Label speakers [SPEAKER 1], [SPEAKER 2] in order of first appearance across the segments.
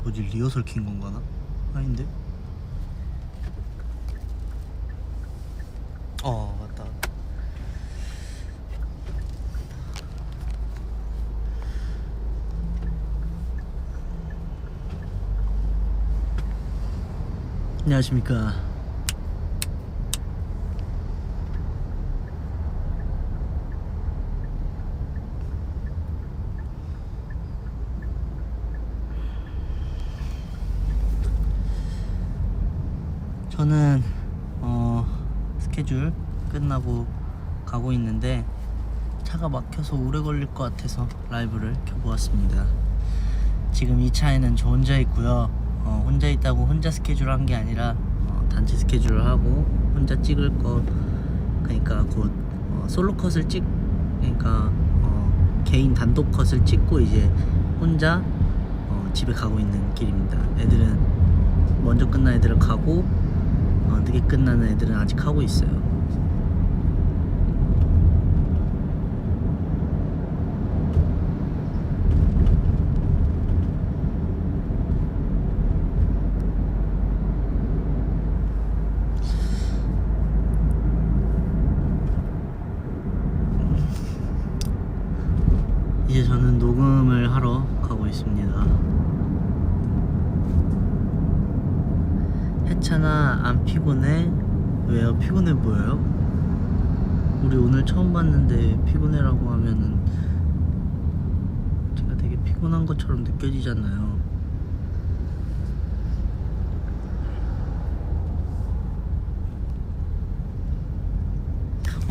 [SPEAKER 1] 뭐지, 리허설 킨 건가 나? 아닌데? 맞다. 안녕하십니까. 저는 스케줄 끝나고 가고 있는데 차가 막혀서 오래 걸릴 것 같아서 라이브를 켜보았습니다. 지금 이 차에는 저 혼자 있고요. 혼자 있다고 혼자 스케줄을 한 게 아니라 단체 스케줄을 하고 혼자 찍을 거, 그러니까 곧 솔로 컷을 그러니까 개인 단독 컷을 찍고 이제 혼자 집에 가고 있는 길입니다. 애들은 먼저 끝난 애들은 가고 늦게 끝나는 애들은 아직 하고 있어요. 이제 저는 녹음을 하러 가고 있습니다. 해찬아, 안 피곤해? 왜요? 피곤해 보여요? 우리 오늘 처음 봤는데 피곤해라고 하면은 제가 되게 피곤한 것처럼 느껴지잖아요.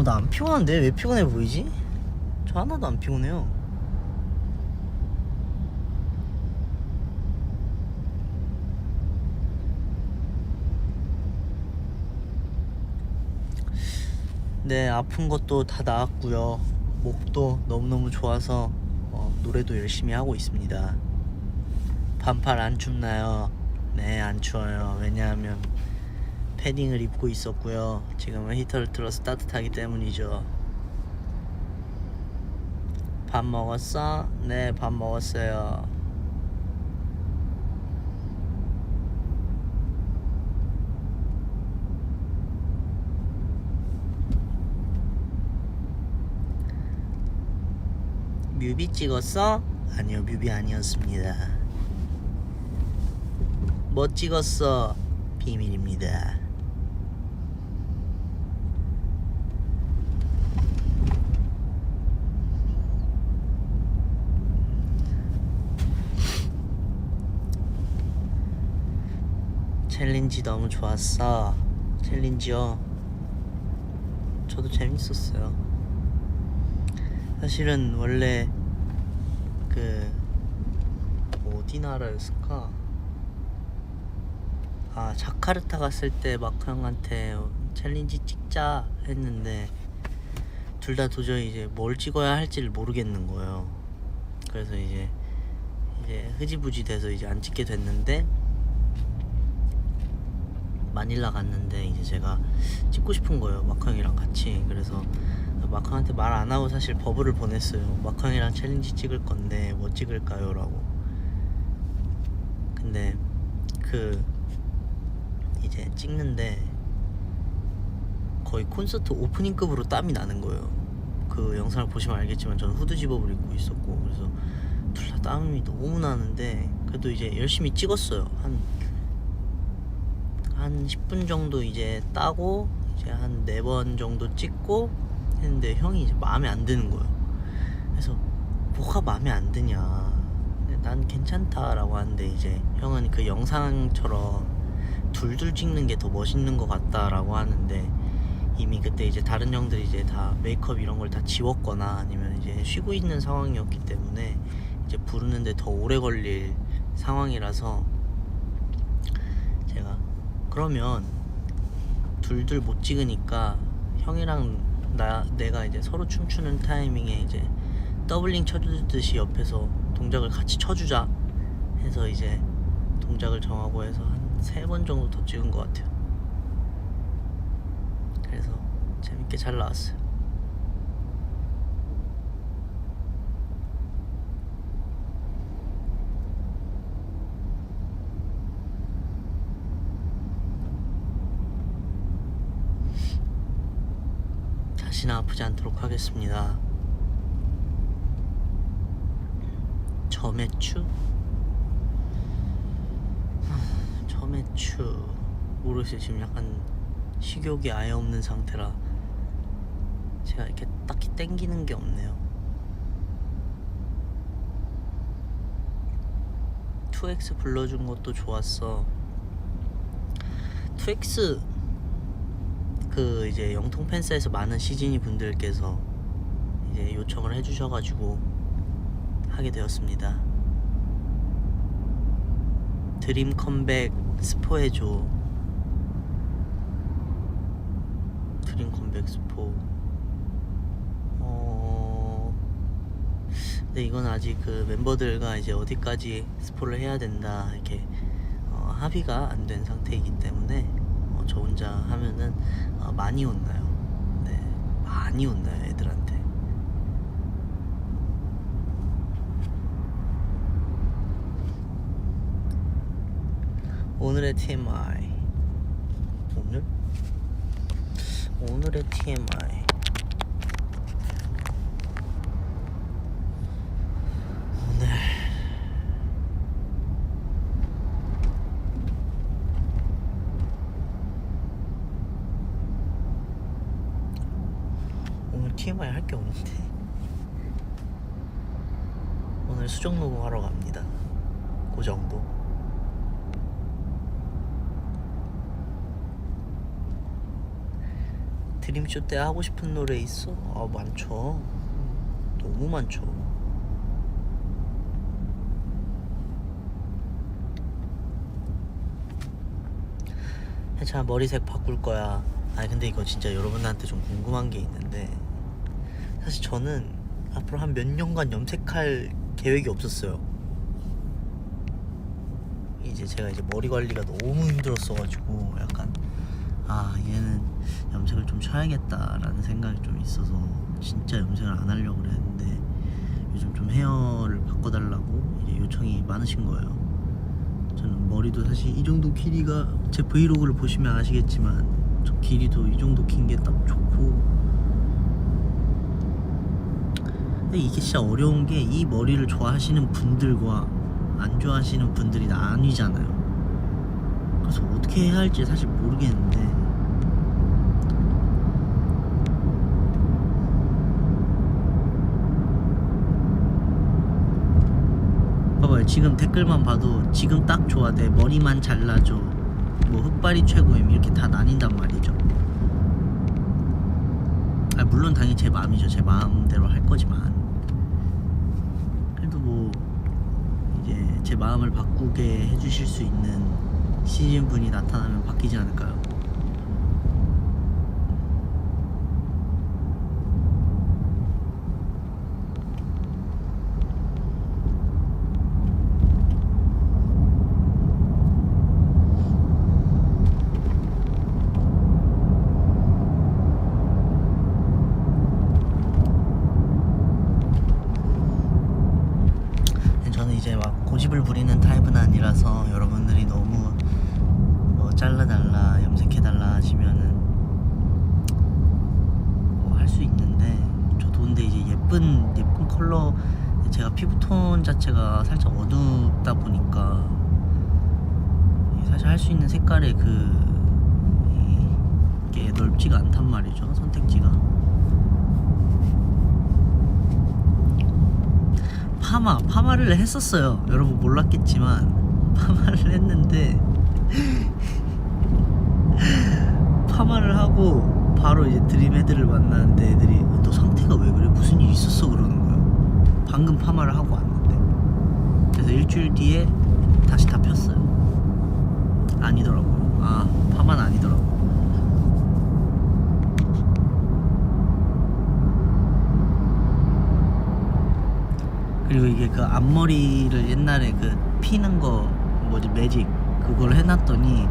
[SPEAKER 1] 나 안 피곤한데 왜 피곤해 보이지? 저 하나도 안 피곤해요. 네, 아픈 것도 다 나았고요. 목도 너무너무 좋아서 노래도 열심히 하고 있습니다. 반팔 안 춥나요? 네, 안 추워요. 왜냐하면 패딩을 입고 있었고요. 지금은 히터를 틀어서 따뜻하기 때문이죠. 밥 먹었어? 네, 밥 먹었어요. 뮤비 찍었어? 아니요, 뮤비 아니었습니다. 뭐 찍었어? 비밀입니다. 챌린지 너무 좋았어. 챌린지요? 저도 재밌었어요. 사실은 원래 어디 나라였을까? 자카르타 갔을 때 마크 형한테 챌린지 찍자 했는데 둘 다 도저히 이제 뭘 찍어야 할지를 모르겠는 거예요. 그래서 이제 흐지부지 돼서 이제 안 찍게 됐는데, 마닐라 갔는데 이제 제가 찍고 싶은 거예요, 마크 형이랑 같이. 그래서 마크 형한테 말 안 하고 사실 버블을 보냈어요. 마크 형이랑 챌린지 찍을 건데 뭐 찍을까요? 라고. 근데 이제 찍는데 거의 콘서트 오프닝급으로 땀이 나는 거예요. 그 영상을 보시면 알겠지만 저는 후드 집업을 입고 있었고, 그래서 둘 다 땀이 너무 나는데 그래도 이제 열심히 찍었어요. 한 10분 정도 이제 따고 이제 한 4번 정도 찍고 했는데 형이 이제 마음에 안 드는 거예요. 그래서 뭐가 마음에 안 드냐, 난 괜찮다라고 하는데 이제 형은 그 영상처럼 둘둘 찍는 게 더 멋있는 것 같다라고 하는데, 이미 그때 이제 다른 형들이 이제 다 메이크업 이런 걸 다 지웠거나 아니면 이제 쉬고 있는 상황이었기 때문에 이제 부르는데 더 오래 걸릴 상황이라서 제가 그러면 둘둘 못 찍으니까 형이랑 내가 이제 서로 춤추는 타이밍에 이제 더블링 쳐주듯이 옆에서 동작을 같이 쳐주자 해서 이제 동작을 정하고 해서 한 3번 정도 더 찍은 것 같아요. 그래서 재밌게 잘 나왔어요. 다시는 아프지 않도록 하겠습니다. 저매추? 저매추 모르겠어요. 지금 약간 식욕이 아예 없는 상태라 제가 이렇게 딱히 땡기는 게 없네요. 2X 불러준 것도 좋았어. 2X 그 이제 영통 팬사에서 많은 시즈니 분들께서 이제 요청을 해주셔가지고 하게 되었습니다. 드림 컴백 스포 해줘. 드림 컴백 스포. 근데 이건 아직 그 멤버들과 이제 어디까지 스포를 해야 된다 이렇게 합의가 안 된 상태이기 때문에 저 혼자 하면은 많이 혼나요. 네, 많이 혼나요 애들한테. 오늘의 TMI. 오늘의 TMI. 오늘 TMI 할 게 없는데. 오늘 수정 녹음하러 갑니다. 그 정도. 드림쇼 때 하고 싶은 노래 있어? 많죠. 너무 많죠. 혜찬아 머리색 바꿀 거야. 아니 근데 이거 진짜 여러분들한테 좀 궁금한 게 있는데, 사실 저는 앞으로 한 몇 년간 염색할 계획이 없었어요. 이제 제가 이제 머리 관리가 너무 힘들었어가지고 약간 얘는 염색을 좀 쳐야겠다라는 생각이 좀 있어서 진짜 염색을 안 하려고 그랬는데, 요즘 좀 헤어를 바꿔달라고 이제 요청이 많으신 거예요. 저는 머리도 사실 이 정도 길이가, 제 브이로그를 보시면 아시겠지만 저 길이도 이 정도 긴 게 딱 좋고. 근데 이게 진짜 어려운 게, 이 머리를 좋아하시는 분들과 안 좋아하시는 분들이 나뉘잖아요. 그래서 어떻게 해야 할지 사실 모르겠는데, 봐봐요. 지금 댓글만 봐도 지금 딱 좋아, 내 머리만 잘라줘, 뭐 흑발이 최고임, 이렇게 다 나뉜단 말이죠. 물론 당연히 제 마음이죠. 제 마음대로 할 거지만, 그래도 뭐 이제 제 마음을 바꾸게 해주실 수 있는 시즌 분이 나타나면 바뀌지 않을까요? 이제 막 고집을 부리는 타입은 아니라서, 여러분들이 너무 뭐 잘라달라 염색해달라 하시면은 뭐 할 수 있는데, 저도 근데 이제 예쁜 컬러, 제가 피부톤 자체가 살짝 어둡다 보니까 사실 할 수 있는 색깔의 이게 넓지가 않단 말이죠, 선택지가. 파마를 했었어요. 여러분 몰랐겠지만 파마를 했는데 파마를 하고 바로 이제 드림 애들을 만나는데, 애들이 너 상태가 왜 그래? 무슨 일 있었어? 그러는 거예요. 방금 파마를 하고 왔는데. 그래서 일주일 뒤에 다시 다 폈어요. 아니더라고요. 파마는 아니더라고요. 그리고 이게 그 앞머리를 옛날에 그 피는 거 뭐지, 매직, 그걸 해놨더니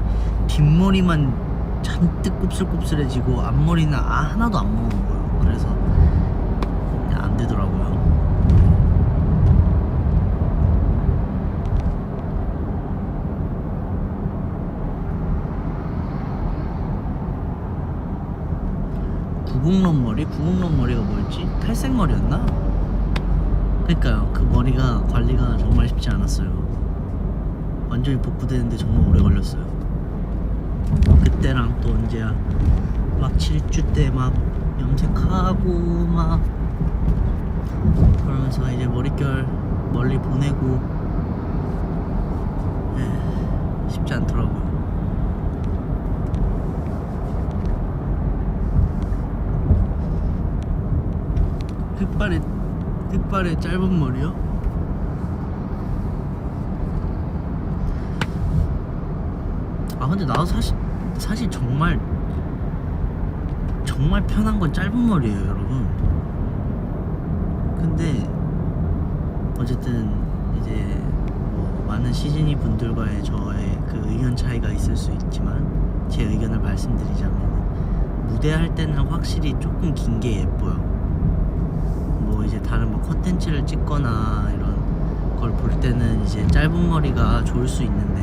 [SPEAKER 1] 뒷머리만 잔뜩 곱슬곱슬해지고 앞머리는 하나도 안 먹은 거예요. 그래서 안 되더라고요. 구공런 머리? 구공런 머리가 뭐였지? 탈색 머리였나? 그러니까요. 그 머리가 관리가 정말 쉽지 않았어요. 완전히 복구되는데 정말 오래 걸렸어요. 그때랑 또 언제야? 막 7주 때 막 염색하고 막 그러면서 이제 머릿결 멀리 보내고 쉽지 않더라고요. 흑발에 짧은 머리요? 아 근데 나도 사실 정말 편한 건 짧은 머리예요, 여러분. 근데 어쨌든 이제 뭐 많은 시즈니 분들과의 저의 그 의견 차이가 있을 수 있지만 제 의견을 말씀드리자면 무대할 때는 확실히 조금 긴 게 예뻐요. 뭐 이제 다른 뭐 콘텐츠를 찍거나 이런 걸 볼 때는 이제 짧은 머리가 좋을 수 있는데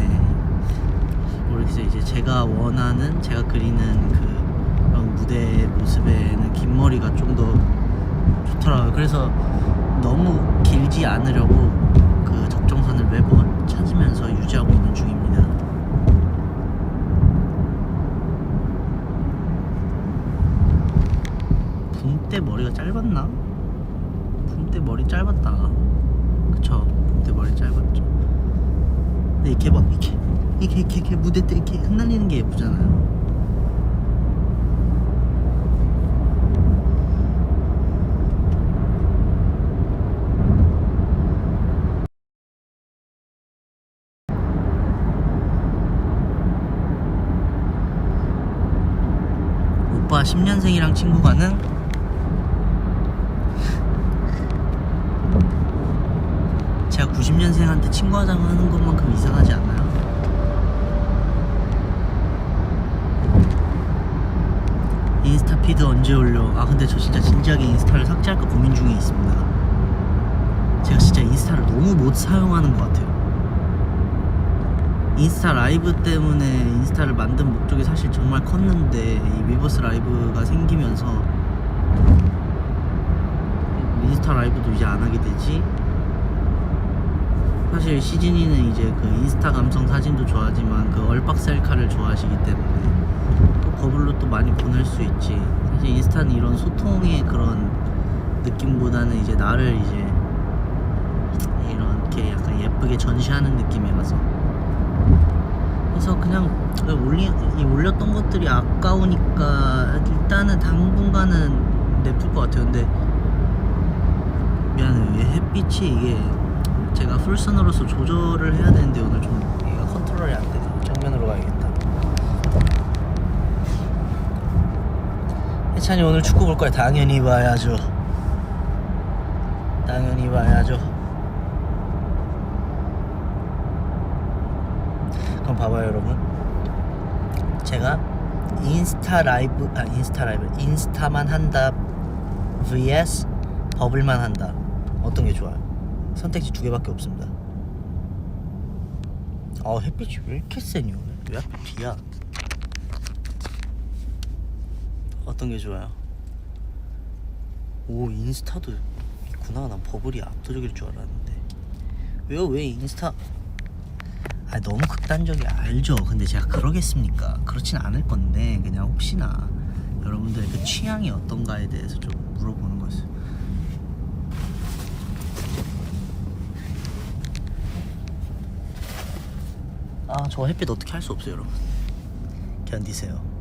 [SPEAKER 1] 모르겠어요. 이제 제가 원하는 제가 그리는 그런 무대 모습에는 긴 머리가 좀 더 좋더라고요. 그래서 너무 길지 않으려고 그 적정선을 매번 찾으면서 유지하고 있는 중입니다. 붐 때 머리가 짧았나? 붐 때 머리 짧았다. 그쵸? 붐 때 머리 짧았죠. 근데 이렇게 막 이렇게 무대 때 이렇게 흩날리는 게 예쁘잖아요. 오빠 10년생이랑 친구 가능? 제가 90년생한테 친구 하자고 하는 것만큼 이상하지 않아요? 인스타 피드 언제 올려? 아 근데 저 진짜 진지하게 인스타를 삭제할까 고민 중에 있습니다. 제가 진짜 인스타를 너무 못 사용하는 것 같아요. 인스타 라이브 때문에 인스타를 만든 목적이 사실 정말 컸는데 이 위버스 라이브가 생기면서 인스타 라이브도 이제 안 하게 되지. 사실 시즈니는 이제 그 인스타 감성 사진도 좋아하지만 그 얼박 셀카를 좋아하시기 때문에 또 거울로 또 많이 보낼 수 있지. 사실 인스타는 이런 소통의 그런 느낌보다는 이제 나를 이제 이렇게 약간 예쁘게 전시하는 느낌이라서 그래서 그냥 올렸던 것들이 아까우니까 일단은 당분간은 냅둘 것 같아요. 근데 미안해요. 햇빛이 이게 제가 풀선으로서 조절을 해야 되는데 오늘 좀 얘가 컨트롤이 안 되네. 정면으로 가야겠다. 혜찬이 오늘 축구 볼 거야. 당연히 봐야죠. 당연히 봐야죠. 그럼 봐봐요, 여러분. 제가 인스타만 한다 vs 버블만 한다. 어떤 게 좋아요? 선택지 두 개밖에 없습니다. 햇빛이 왜 이렇게 세니 오늘? 왜 하필 비야? 어떤 게 좋아요? 오, 인스타도 있구나. 난 버블이 압도적일 줄 알았는데. 왜 인스타? 너무 극단적이 알죠. 근데 제가 그러겠습니까? 그렇진 않을 건데 그냥 혹시나 여러분들의 그 취향이 어떤가에 대해서 좀 물어보는 거였어요. 저 햇빛 어떻게 할 수 없어요, 여러분. 견디세요.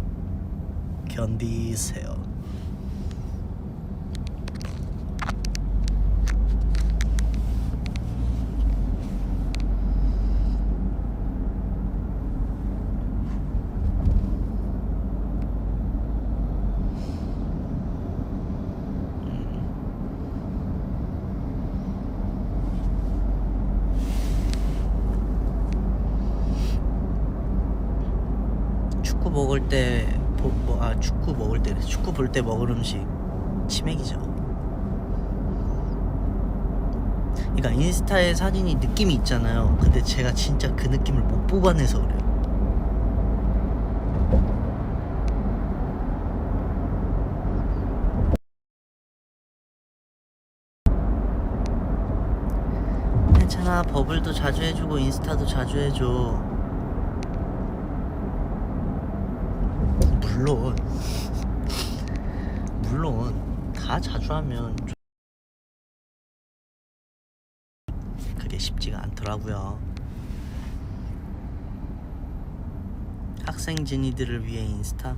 [SPEAKER 1] 축구 볼 때 먹을 음식 치맥이죠. 그러니까 인스타에 사진이 느낌이 있잖아요. 근데 제가 진짜 그 느낌을 못 뽑아내서 그래요. 버블도 자주 해주고 인스타도 자주 해줘. 물론 다 자주 하면 그게 쉽지가 않더라고요. 학생 진이들을 위해 인스타.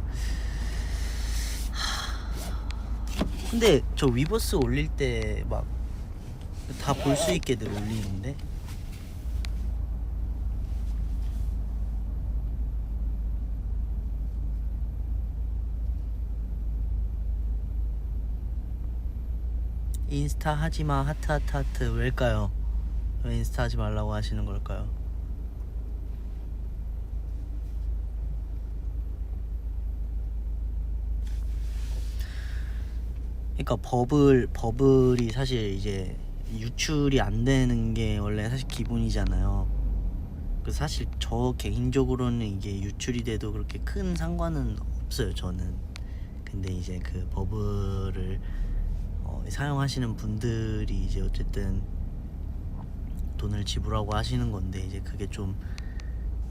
[SPEAKER 1] 근데 저 위버스 올릴 때 막 다 볼 수 있게들 올리는데 인스타 하지마 하트 하트 하트 왜일까요? 왜 인스타 하지 말라고 하시는 걸까요? 그러니까 버블이 사실 이제 유출이 안 되는 게 원래 사실 기본이잖아요. 그래서 사실 저 개인적으로는 이게 유출이 돼도 그렇게 큰 상관은 없어요, 저는. 근데 이제 그 버블을 사용하시는 분들이 이제 어쨌든 돈을 지불하고 하시는 건데 이제 그게 좀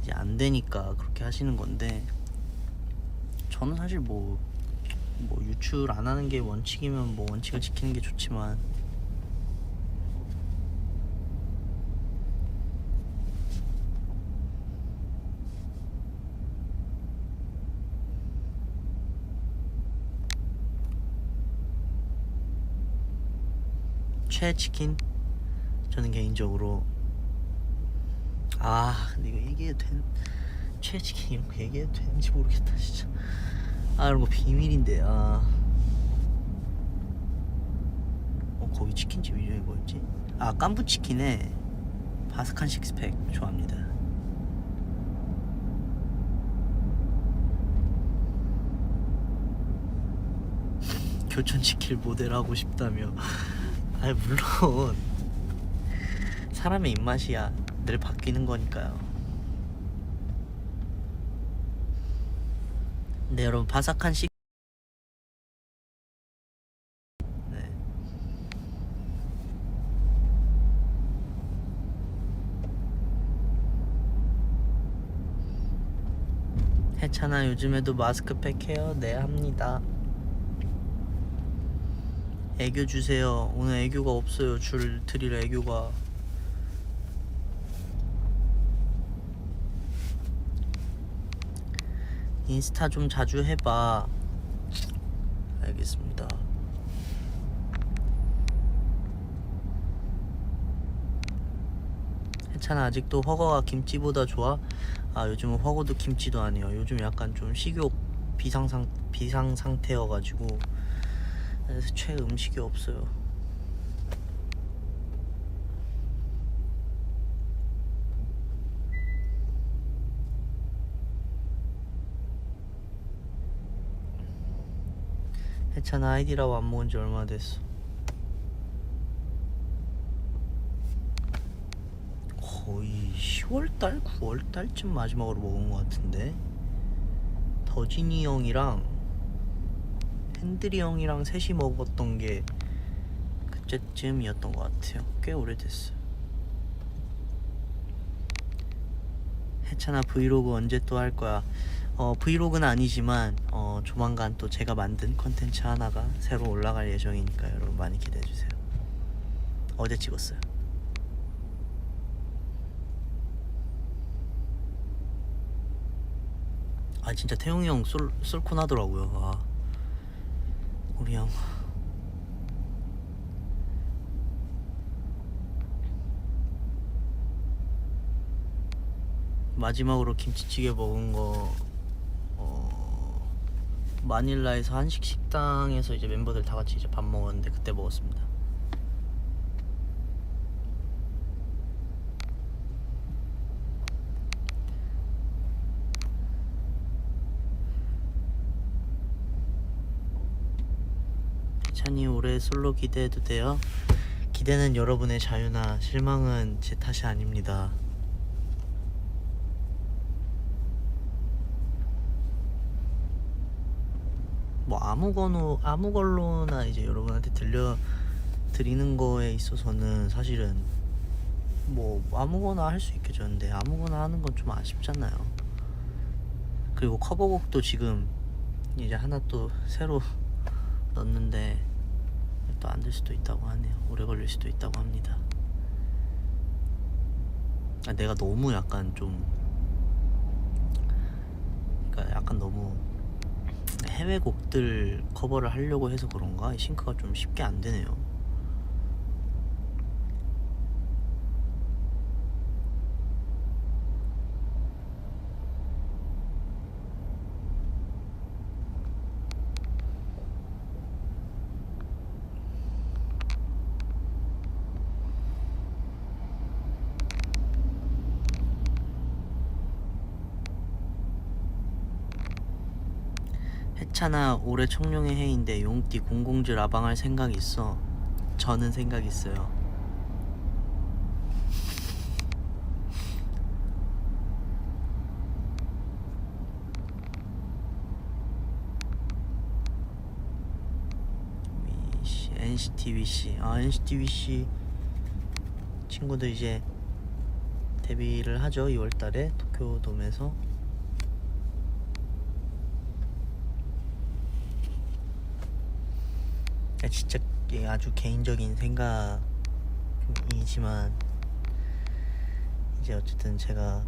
[SPEAKER 1] 이제 안 되니까 그렇게 하시는 건데 저는 사실 뭐 유출 안 하는 게 원칙이면 뭐 원칙을 지키는 게 좋지만 최치킨 저는 개인적으로 근데 이거 얘기해도 되는 최치킨 이런 거 얘기해도 되는지 모르겠다 진짜. 이런 거 비밀인데. 거기 치킨집 이름이 뭐였지? 깐부치킨에 바스칸 식스팩 좋아합니다. 교촌치킨 모델 하고 싶다며. 물론 사람의 입맛이야 늘 바뀌는 거니까요. 네 여러분 바삭한 식 네. 해찬아 요즘에도 마스크팩 해요? 네 합니다. 애교 주세요. 오늘 애교가 없어요. 줄 드릴 애교가. 인스타 좀 자주 해봐. 알겠습니다. 해찬아 아직도 허거가 김치보다 좋아? 요즘은 허거도 김치도 아니에요. 요즘 약간 좀 식욕 비상 상태여가지고 그래서 최 음식이 없어요. 해찬아 아이디라고 안 먹은 지 얼마 됐어? 거의 10월달? 9월달쯤 마지막으로 먹은 것 같은데 더진이 형이랑 핸들이 형이랑 셋이 먹었던 게 그때쯤이었던 것 같아요. 꽤 오래됐어요. 해찬아 브이로그 언제 또 할 거야? 브이로그는 아니지만 조만간 또 제가 만든 컨텐츠 하나가 새로 올라갈 예정이니까 여러분 많이 기대해주세요. 어제 찍었어요. 진짜 태용이 형 쏠콘 하더라고요. 우리 형 마지막으로 김치찌개 먹은 거 마닐라에서 한식 식당에서 이제 멤버들 다 같이 이제 밥 먹었는데 그때 먹었습니다. 찬이 올해 솔로 기대해도 돼요? 기대는 여러분의 자유나 실망은 제 탓이 아닙니다. 뭐 아무 걸로나 이제 여러분한테 들려드리는 거에 있어서는 사실은 뭐 아무거나 할 수 있겠죠. 근데 아무거나 하는 건 좀 아쉽잖아요. 그리고 커버곡도 지금 이제 하나 또 새로 넣었는데 또 안 될 수도 있다고 하네요. 오래 걸릴 수도 있다고 합니다. 내가 너무 약간 좀, 그러니까 약간 너무 해외 곡들 커버를 하려고 해서 그런가 싱크가 좀 쉽게 안 되네요. 해찬아, 올해 청룡의 해인데 용띠 공공주 라방할 생각 있어? 저는 생각 있어요. NCT 위시. NCT 위시 친구들 이제 데뷔를 하죠. 2월달에 도쿄돔에서. 진짜 아주 개인적인 생각이지만 이제 어쨌든 제가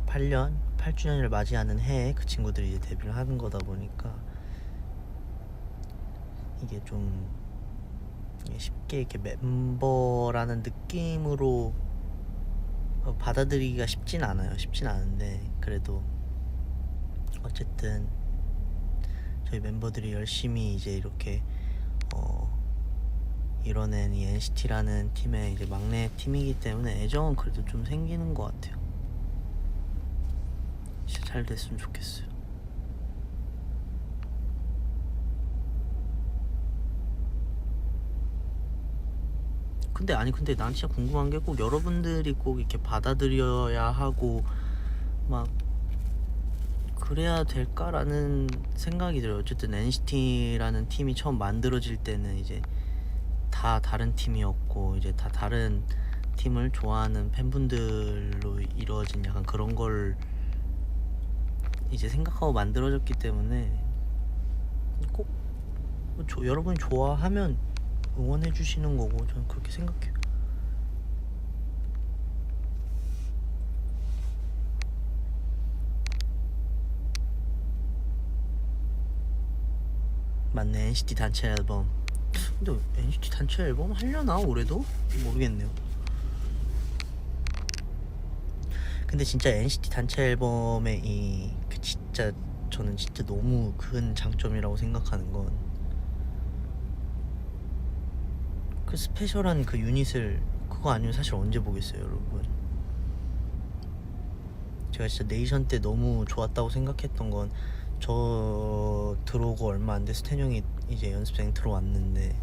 [SPEAKER 1] 8주년을 맞이하는 해에 그 친구들이 이제 데뷔를 하는 거다 보니까 이게 좀 쉽게 이렇게 멤버라는 느낌으로 받아들이기가 쉽진 않은데 그래도 어쨌든 저희 멤버들이 열심히 이제 이렇게 이뤄낸 이 NCT라는 팀의 이제 막내 팀이기 때문에 애정은 그래도 좀 생기는 것 같아요. 진짜 잘 됐으면 좋겠어요. 근데 난 진짜 궁금한 게 꼭 여러분들이 꼭 이렇게 받아들여야 하고 막 그래야 될까라는 생각이 들어요. 어쨌든 NCT라는 팀이 처음 만들어질 때는 이제 다 다른 팀이었고 이제 다 다른 팀을 좋아하는 팬분들로 이루어진 약간 그런 걸 이제 생각하고 만들어졌기 때문에 꼭 여러분이 좋아하면 응원해 주시는 거고 저는 그렇게 생각해요. 맞네, NCT 단체 앨범. 근데 NCT 단체 앨범 하려나 올해도? 모르겠네요. 근데 진짜 NCT 단체 앨범의 진짜 저는 진짜 너무 큰 장점이라고 생각하는 건 그 스페셜한 그 유닛을 그거 아니면 사실 언제 보겠어요, 여러분. 제가 진짜 네이션 때 너무 좋았다고 생각했던 건 저 들어오고 얼마 안 돼서 태룡이 이제 연습생 들어왔는데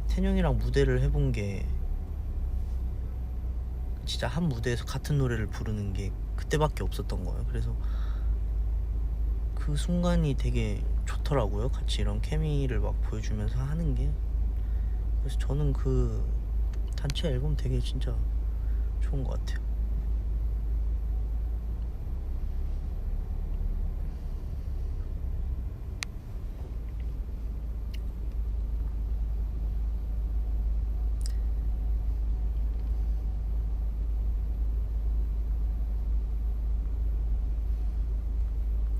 [SPEAKER 1] 태룡이랑 무대를 해본 게 진짜 한 무대에서 같은 노래를 부르는 게 그때밖에 없었던 거예요. 그래서 그 순간이 되게 좋더라고요. 같이 이런 케미를 막 보여주면서 하는 게. 그래서 저는 그 단체 앨범 되게 진짜 좋은 것 같아요.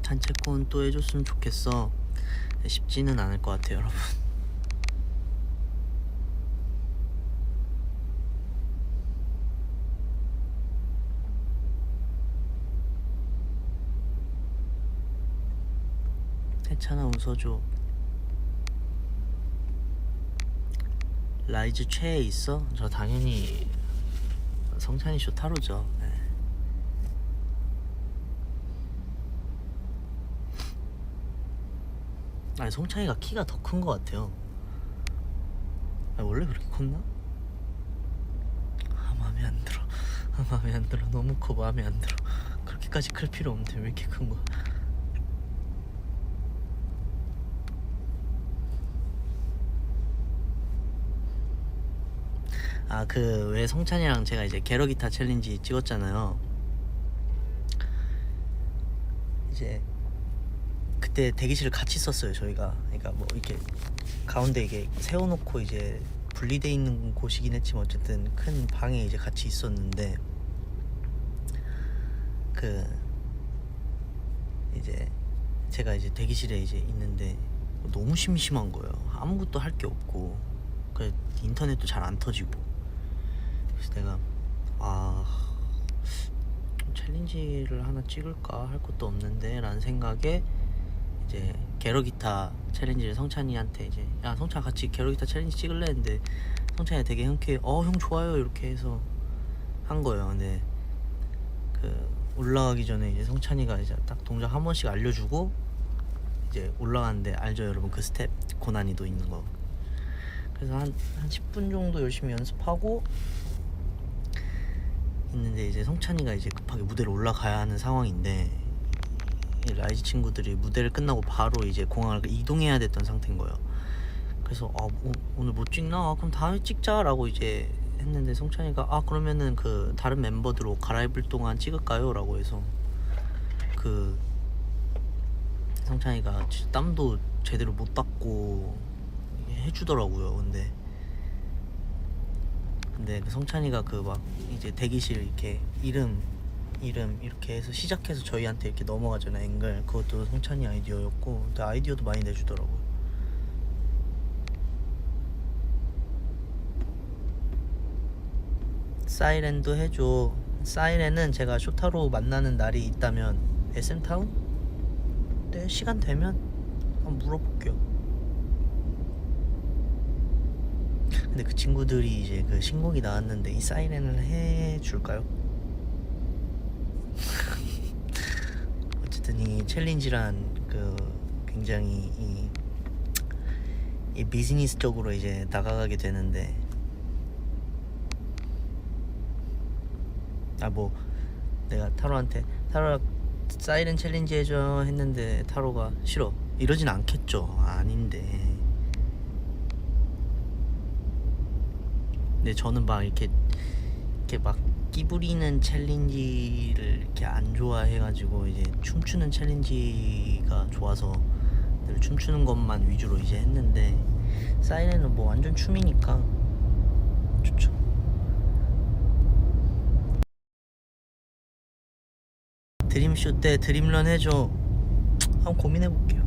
[SPEAKER 1] 단체콘 또 해줬으면 좋겠어. 쉽지는 않을 것 같아요, 여러분. 해찬아 웃어줘. 라이즈 최애 있어? 저 당연히 성찬이 쇼타로죠. 네. 아니 성찬이가 키가 더 큰 것 같아요. 아니, 원래 그렇게 컸나? 마음에 안 들어. 마음에 안 들어. 너무 커. 마음에 안 들어. 그렇게까지 클 필요 없는데 왜 이렇게 큰 거야? 아, 그 왜 성찬이랑 제가 이제 게러기타 챌린지 찍었잖아요. 이제 그때 대기실을 같이 썼어요 저희가. 그러니까 뭐 이렇게 가운데 이게 세워놓고 이제 분리돼 있는 곳이긴 했지만 어쨌든 큰 방에 이제 같이 있었는데, 그 이제 제가 이제 대기실에 이제 있는데 너무 심심한 거예요. 아무것도 할 게 없고, 그 인터넷도 잘 안 터지고. 그래서 내가 챌린지를 하나 찍을까, 할 것도 없는데 라는 생각에 이제 게러기타 챌린지를 성찬이한테 이제, 야 성찬 같이 게러기타 챌린지 찍을래 했는데 성찬이 되게 흔쾌히 형 좋아요 이렇게 해서 한 거예요. 근데 그 올라가기 전에 이제 성찬이가 이제 딱 동작 한 번씩 알려주고 이제 올라가는데, 알죠 여러분 그 스텝 고난이도 있는 거. 그래서 한 10분 정도 열심히 연습하고 있는데 이제 성찬이가 이제 급하게 무대를 올라가야 하는 상황인데, 이 라이즈 친구들이 무대를 끝나고 바로 이제 공항을 이동해야 됐던 상태인 거예요. 그래서 오늘 못 찍나? 그럼 다음에 찍자라고 이제 했는데, 성찬이가 그러면은 그 다른 멤버들 옷 갈아입을 동안 찍을까요? 라고 해서 그 성찬이가 진짜 땀도 제대로 못 닦고 해주더라고요. 근데 그 성찬이가 그 막 이제 대기실 이렇게 이름 이렇게 해서 시작해서 저희한테 이렇게 넘어가잖아요, 앵글. 그것도 성찬이 아이디어였고, 근데 아이디어도 많이 내주더라고요. 사이렌도 해줘. 사이렌은 제가 쇼타로 만나는 날이 있다면 SM타운? 네, 시간 되면 한번 물어볼게요. 근데 그 친구들이 이제 그 신곡이 나왔는데 이 사이렌을 해줄까요? 어쨌든 이 챌린지란 그 굉장히 이 비즈니스적으로 이제 다가가게 되는데, 뭐 내가 타로한테 타로야 사이렌 챌린지 해줘 했는데 타로가 싫어 이러진 않겠죠. 아닌데. 근데 저는 막 이렇게 막 끼부리는 챌린지를 이렇게 안 좋아해가지고 이제 춤추는 챌린지가 좋아서 늘 춤추는 것만 위주로 이제 했는데, 사이렌은 뭐 완전 춤이니까 좋죠. 드림쇼 때 드림런 해줘. 한번 고민해볼게요.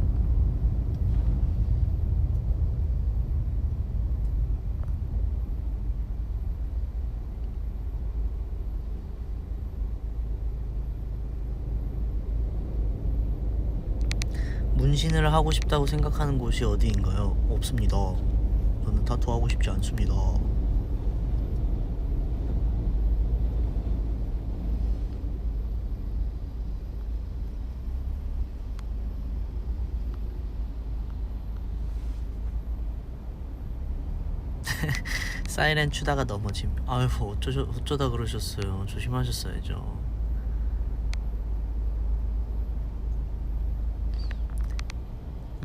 [SPEAKER 1] 문신을 하고 싶다고 생각하는 곳이 어디인가요? 없습니다. 저는 타투 하고 싶지 않습니다. 사이렌 추다가 넘어짐. 아유, 어쩌다 그러셨어요. 조심하셨어야죠.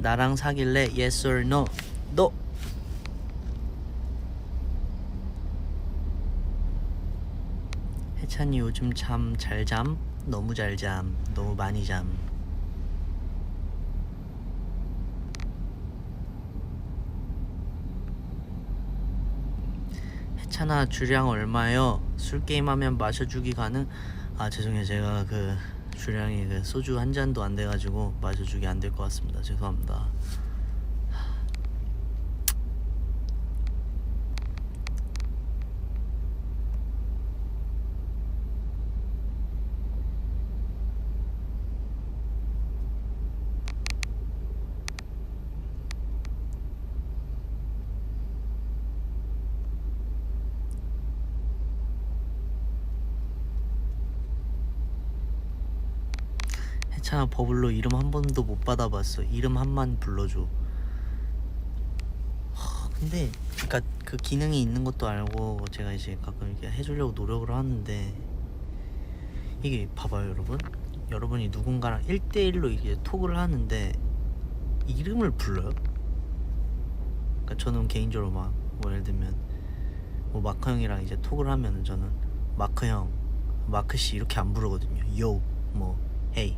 [SPEAKER 1] 나랑 사귈래? Yes or no? No. 해찬이 요즘 잠 잘 잠? 너무 잘 잠. 너무 많이 잠. 해찬아 주량 얼마요? 술 게임하면 마셔주기 가능? 죄송해요. 제가 그 주량이 그 소주 한 잔도 안 돼가지고 마셔주기 안 될 것 같습니다. 죄송합니다. 해찬아 버블로 이름 한 번도 못 받아봤어. 이름 한만 불러줘. 근데 그니까 그 기능이 있는 것도 알고 제가 이제 가끔 이렇게 해주려고 노력을 하는데, 이게 봐봐요 여러분이 누군가랑 1대1로 이게 톡을 하는데 이름을 불러요? 그러니까 저는 개인적으로 막 뭐 예를 들면 뭐 마크 형이랑 이제 톡을 하면은 저는 마크 형, 마크 씨 이렇게 안 부르거든요. 요, 뭐 헤이,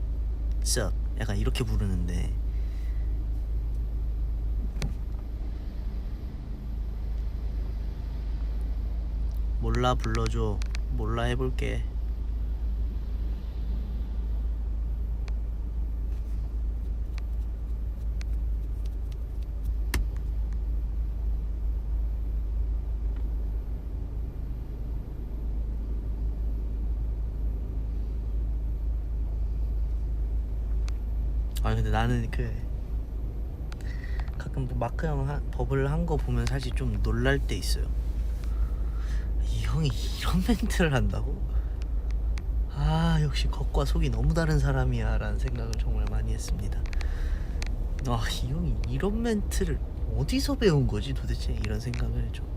[SPEAKER 1] sup 약간 이렇게 부르는데 몰라 불러줘, 몰라 해볼게. 아 근데 나는 그 가끔 마크 형 버블 한 거 보면 사실 좀 놀랄 때 있어요. 이 형이 이런 멘트를 한다고? 아 역시 겉과 속이 너무 다른 사람이야 라는 생각을 정말 많이 했습니다. 아 이 형이 이런 멘트를 어디서 배운 거지 도대체 이런 생각을 좀.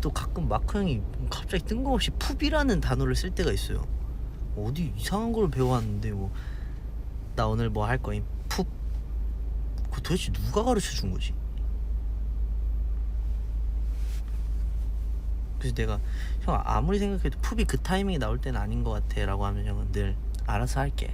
[SPEAKER 1] 또 가끔 마크 형이 갑자기 뜬금없이 풋이라는 단어를 쓸 때가 있어요. 어디 이상한 걸 배워왔는데 뭐 나 오늘 뭐 할 거임 풋. 그거 도대체 누가 가르쳐 준 거지? 그래서 내가 형 아무리 생각해도 풋이 그 타이밍에 나올 때는 아닌 것 같아 라고 하면 형은 늘 알아서 할게.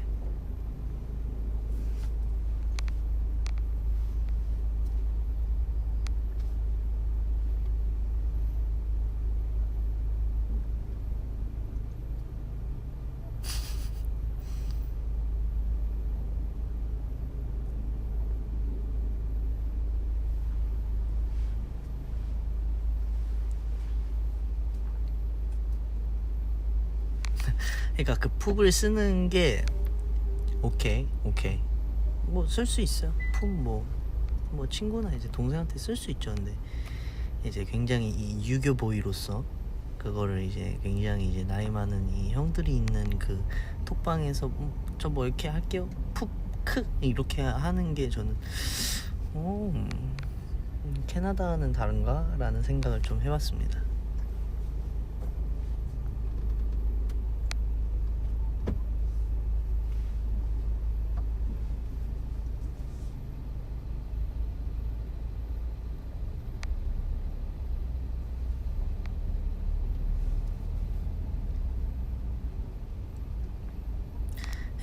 [SPEAKER 1] 그러니까 그 풋을 쓰는 게 오케이 뭐 쓸 수 있어요. 풋 뭐 친구나 이제 동생한테 쓸 수 있죠. 근데 이제 굉장히 이 유교 보이로서 그거를 이제 굉장히 이제 나이 많은 이 형들이 있는 그 톡방에서 저 뭐 이렇게 할게요 푹크 이렇게 하는 게 저는 캐나다는 다른가? 라는 생각을 좀 해봤습니다.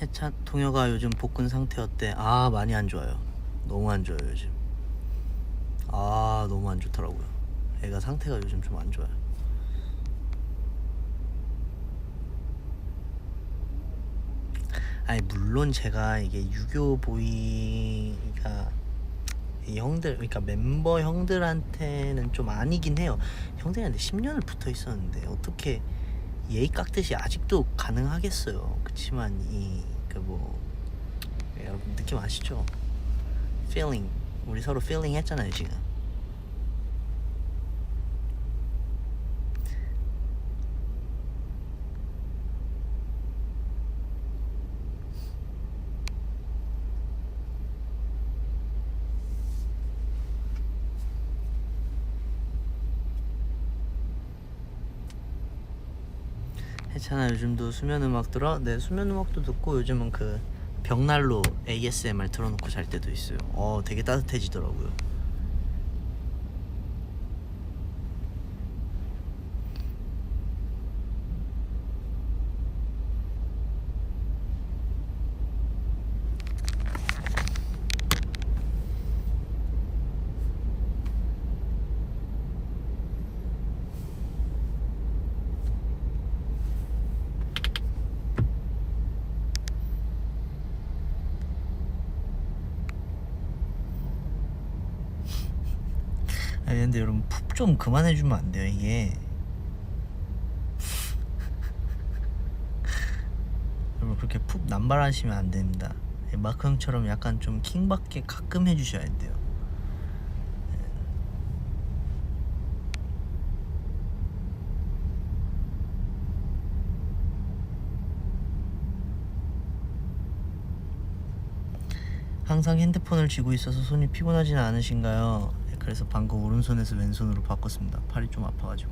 [SPEAKER 1] 해찬 동혁아 요즘 복근 상태 어때? 아 많이 안 좋아요. 너무 안 좋아요 요즘. 아 너무 안 좋더라고요. 애가 상태가 요즘 좀 안 좋아요. 아니 물론 제가 이게 유교 보이가 이 형들 그러니까 멤버 형들한테는 좀 아니긴 해요. 형들한테 10년을 붙어 있었는데 어떻게 예의 깎듯이 아직도 가능하겠어요. 그치만 이 그 뭐 여러분 느낌 아시죠? feeling 우리 서로 feeling 했잖아요 지금. 해찬아 요즘도 수면 음악 들어? 네 수면 음악도 듣고 요즘은 그 벽난로 ASMR 틀어놓고 잘 때도 있어요. 되게 따뜻해지더라고요. 아니 근데 여러분 푹 좀 그만해주면 안 돼요 이게. 여러분 그렇게 푹 남발하시면 안 됩니다. 마크 형처럼 약간 좀 킹받게 가끔 해주셔야 돼요. 항상 핸드폰을 쥐고 있어서 손이 피곤하지는 않으신가요? 네, 그래서 방금 오른손에서 왼손으로 바꿨습니다. 팔이 좀 아파가지고.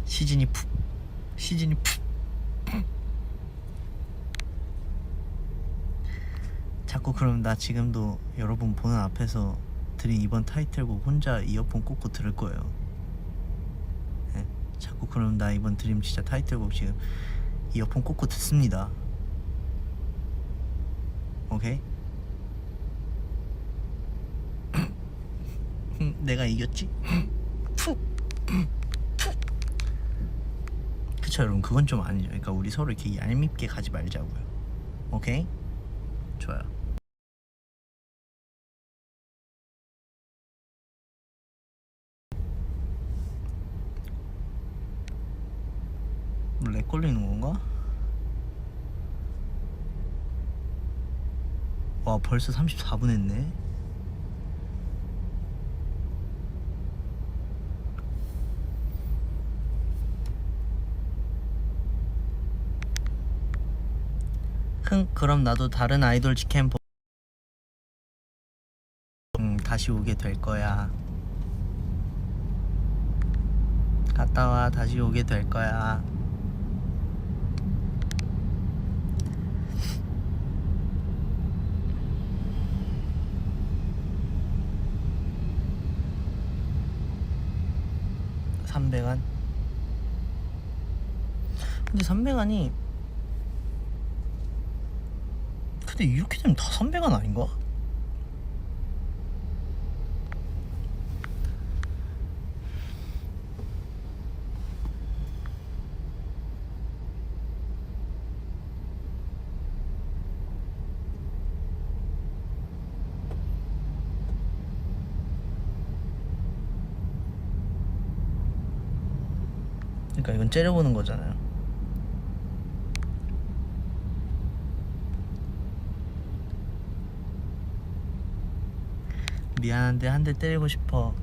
[SPEAKER 1] 시즌이 푹 자꾸 그럼 나 지금도 여러분 보는 앞에서 드린 이번 타이틀곡 혼자 이어폰 꽂고 들을 거예요. 네. 자꾸 그럼 나 이번 드림 진짜 타이틀곡 지금 이어폰 꽂고 듣습니다. 오케이? 내가 이겼지? 그쵸 여러분, 그건 좀 아니죠. 그러니까 우리 서로 이렇게 얄밉게 가지 말자고요. 오케이? 좋아요. 렉 걸리는 건가? 와 벌써 34분 했네. 그럼 나도 다른 아이돌 직캠 다시 오게 될 거야. 갔다 와. 다시 오게 될 거야. (300안) 근데 300안이 근데 이렇게 되면 다 300안 아닌가? 그러니까 이건 째려보는 거잖아요. 미안한데 한 대 때리고 싶어.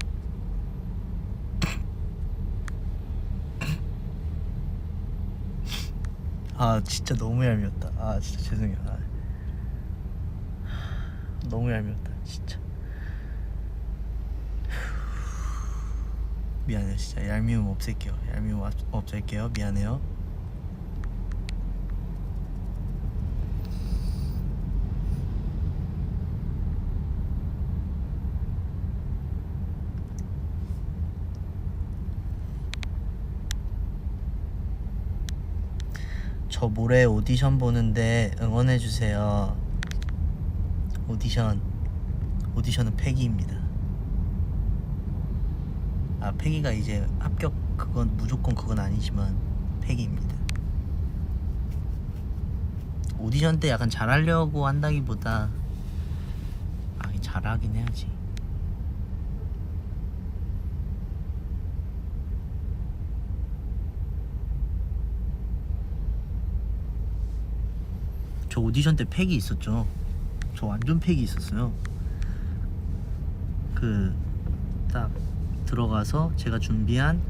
[SPEAKER 1] 아 진짜 너무 얄미웠다. 아 진짜 죄송해요. 너무 얄미웠다 진짜. 미안해요 진짜. 얄미움 없앨게요. 얄미움 없앨게요. 미안해요. 저 모레 오디션 보는데 응원해주세요. 오디션은 패기입니다. 아 패기가 이제 합격 그건 무조건 그건 아니지만 패기입니다. 오디션 때 약간 잘하려고 한다기보다 잘하긴 해야지. 저 오디션 때 팩이 있었죠. 저 완전 팩이 있었어요. 그 딱 들어가서 제가 준비한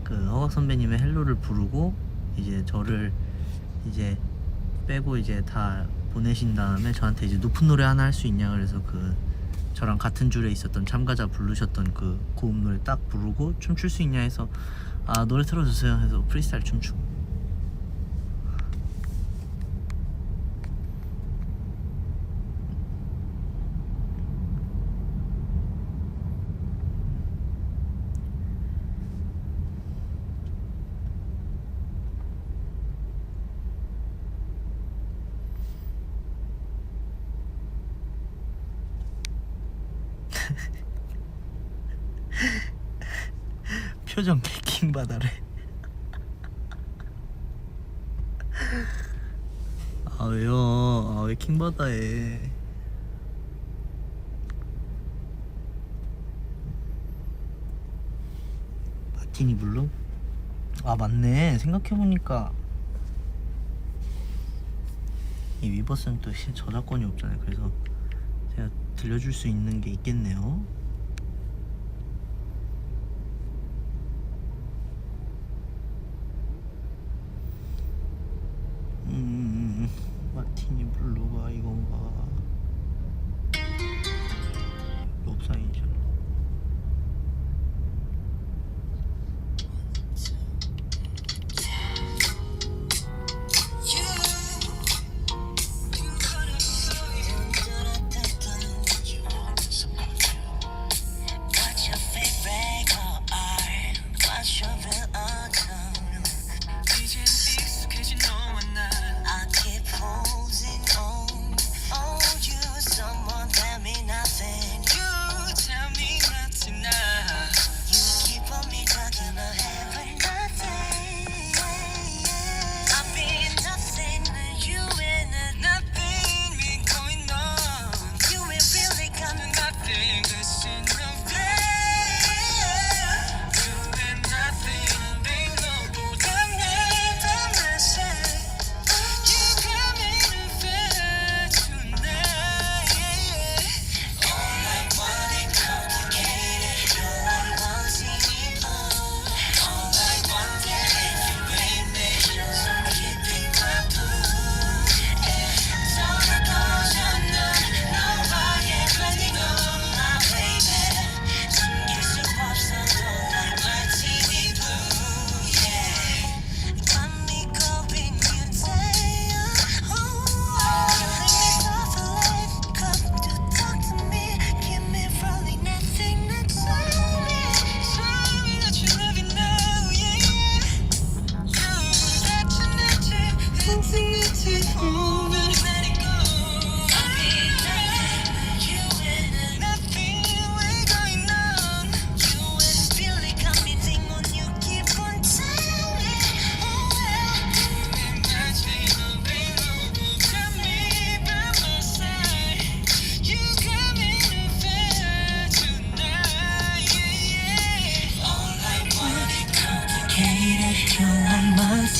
[SPEAKER 1] 그 허각 선배님의 헬로를 부르고 이제 저를 이제 빼고 이제 다 보내신 다음에 저한테 이제 높은 노래 하나 할 수 있냐 그래서 그 저랑 같은 줄에 있었던 참가자 부르셨던 그 고음 노래 딱 부르고 춤출 수 있냐 해서 아 노래 틀어주세요 해서 프리스타일 춤추고. 표정 킹받아래. 아 왜요? 아 왜 킹받아해? 마티니 블루? 아 맞네. 생각해보니까 이 위버스는 또 저작권이 없잖아요. 그래서 제가 들려줄 수 있는 게 있겠네요. 마티니 블루가 이건가? 롭사이죠.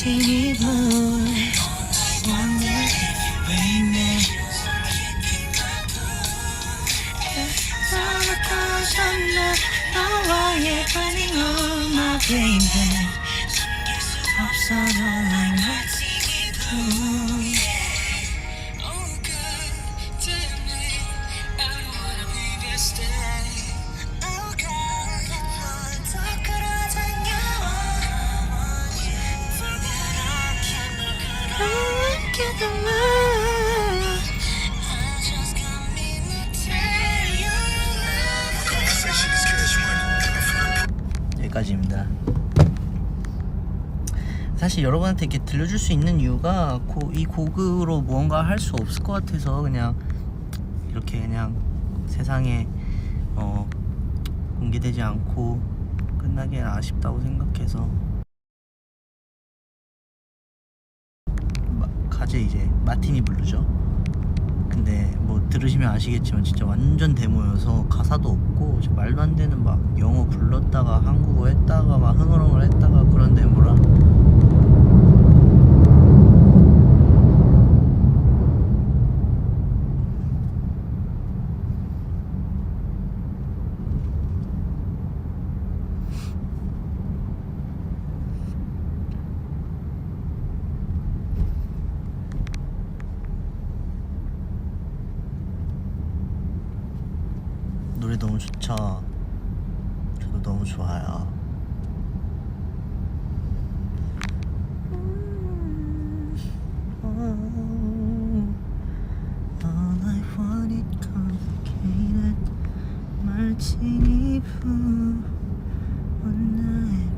[SPEAKER 1] martini blue. Wonder if you ain't there. 떨어졌나 너와의 burning on my baby. 없어 너 like martini blue. 여기까지입니다. 사실 여러분한테 이렇게 들려줄 수 있는 이유가 이 곡으로 무언가 할 수 없을 것 같아서 그냥 이렇게 그냥 세상에 공개되지 않고 끝나기엔 아쉽다고 생각해서 가제 이제 마티니 블루죠. 근데 뭐 들으시면 아시겠지만 진짜 완전 데모여서 가사도 없고 말도 안 되는 막 영어 불렀다가 한국어 했다가 막 흥얼흥얼 했다가 그런 데모라 노래 너무 좋죠? 저도 너무 좋아요. All I want is complicated martini blue. One night,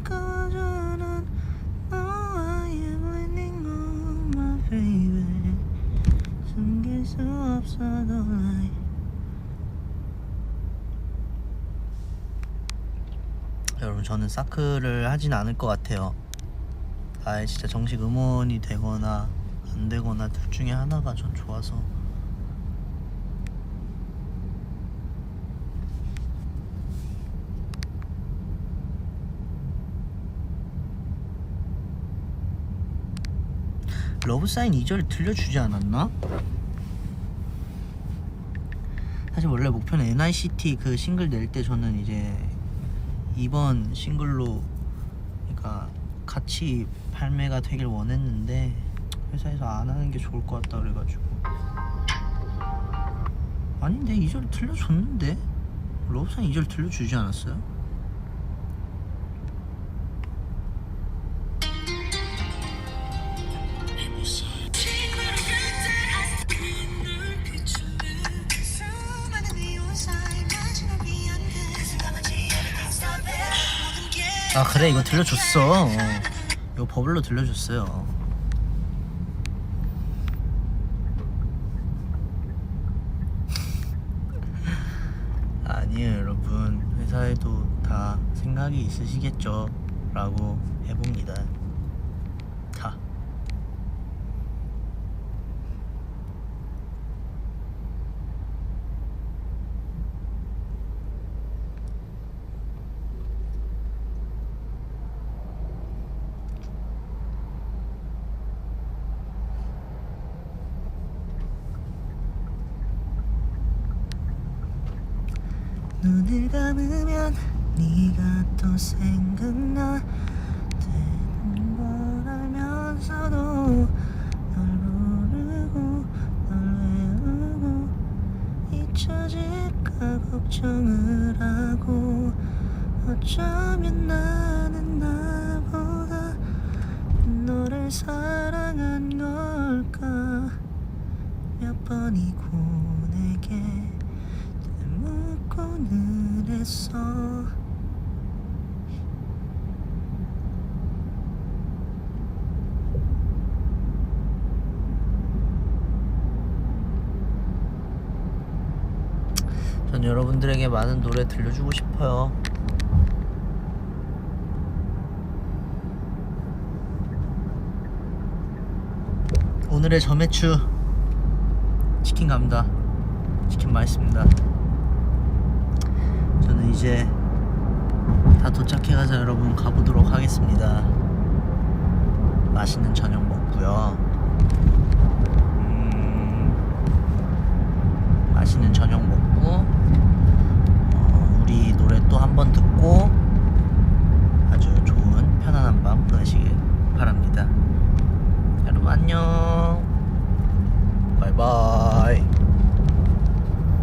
[SPEAKER 1] 거저는 너와의 winning on my baby. 숨길 수 없어도 like. 여러분 저는 사크를 하진 않을 것 같아요. 아예 진짜 정식 음원이 되거나 안 되거나 둘 중에 하나가 전 좋아서. 러브사인 2절 들려주지 않았나? 사실 원래 목표는 NICT 그 싱글 낼 때 저는 이제 이번 싱글로 그러니까 같이 발매가 되길 원했는데 회사에서 안 하는 게 좋을 것 같다 그래가지고. 아닌데 2절 들려줬는데? 러브사인 2절 들려주지 않았어요? 아 그래 이거 들려줬어. 이거 버블로 들려줬어요. 아니에요 여러분, 회사에도 다 생각이 있으시겠죠 라고 해봅니다. 다. 눈을 감으면 네가 또 생각나. 되는 걸 알면서도 널 부르고 널 외우고 잊혀질까 걱정을 하고. 어쩌면 나는 나보다 너를 사랑한 걸까. 몇 번이고 내게 묻고는 했어. 전 여러분들에게 많은 노래 들려주고 싶어요. 오늘의 점액추 치킨 갑니다. 치킨 맛있습니다. 저는 저는 이제 다 도착해가서 여러분 가보도록 하겠습니다. 맛있는 저녁 먹고요.